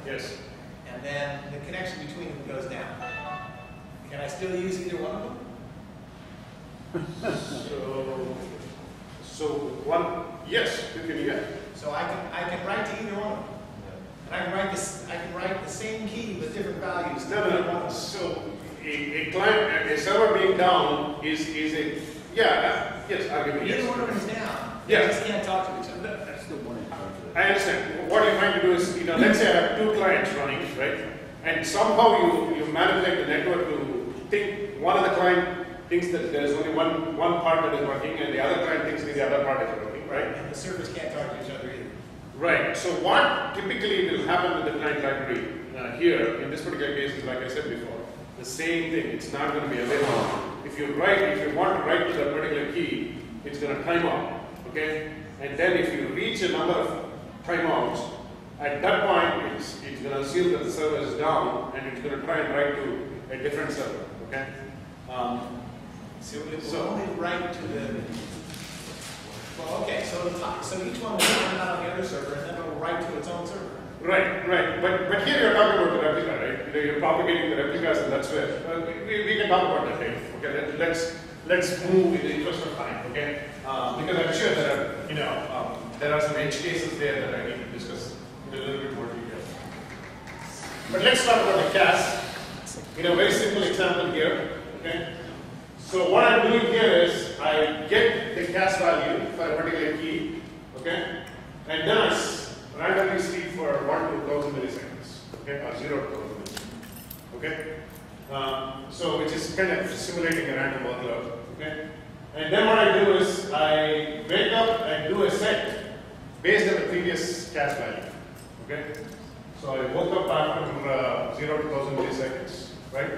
Yes. And then the connection between them goes down. Can I still use either one of them? So one, yes, you can, yeah. So I can write to either one of them. And I can write the same key with different values to either one of them. So a client, a server being down is a, yes, I'll give you yes. Either one of them is down. Yeah. They just can't talk to each other. That's the one. I understand. What you're trying to do is, let's say I have two clients running, right? And somehow you manipulate the network to think one of the client thinks that there is only one part that is working, and the other client thinks the other part is working, right? And the servers can't talk to each other either. Right. So what typically will happen with the client library here, in this particular case, is like I said before, the same thing. It's not going to be available. If you want to write to that particular key, it's going to time out, okay? And then if you reach a number of timeouts, at that point, it's going to assume that the server is down, and it's going to try and write to a different server, okay? So it will only write to the. Well, okay. So each one will run out on the other server, and then it will write to its own server. Right. But here you're talking about the replica, right? You're propagating the replicas, and that's where we can talk about that later. Okay. Let's move in the interest of time. Okay. Because I'm sure there are some edge cases there that I need to discuss in a little bit more detail. But let's talk about the cache. Very simple example here. Okay. So what I'm doing here is I get the cache value for a particular key, okay, and then I randomly sleep for 1 to 1000 milliseconds, okay, or 0 to 1000 milliseconds, okay. So which is kind of simulating a random workload, okay. And then what I do is I wake up and do a set based on the previous cache value, okay. So I woke up after 0 to 1000 milliseconds. Right?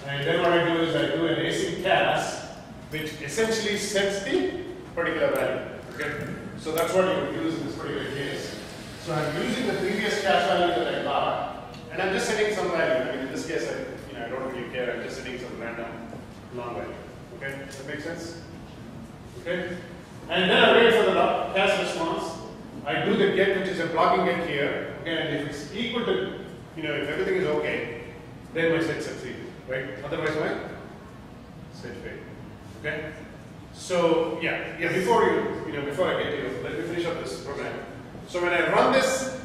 And then what I do is I do an async cache, which essentially sets the particular value. Okay? So that's what you would use in this particular case. So I'm using the previous cache value that I got, and I'm just setting some value. I mean, in this case, I don't really care. I'm just setting some random long value. Okay? Does that make sense? Okay? And then I wait for the cache response. I do the get, which is a blocking get here. Okay? And if it's equal to, if everything is okay, then my set succeeded, right? Otherwise, my set failed. Okay. So before I get to you, let me finish up this program. So when I run this,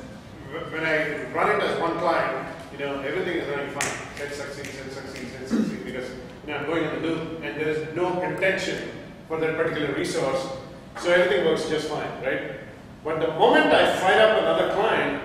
when I run it as one client, everything is running fine. Set succeeds, because I'm going in the loop, and there is no contention for that particular resource. So everything works just fine, right? But the moment I fire up another client,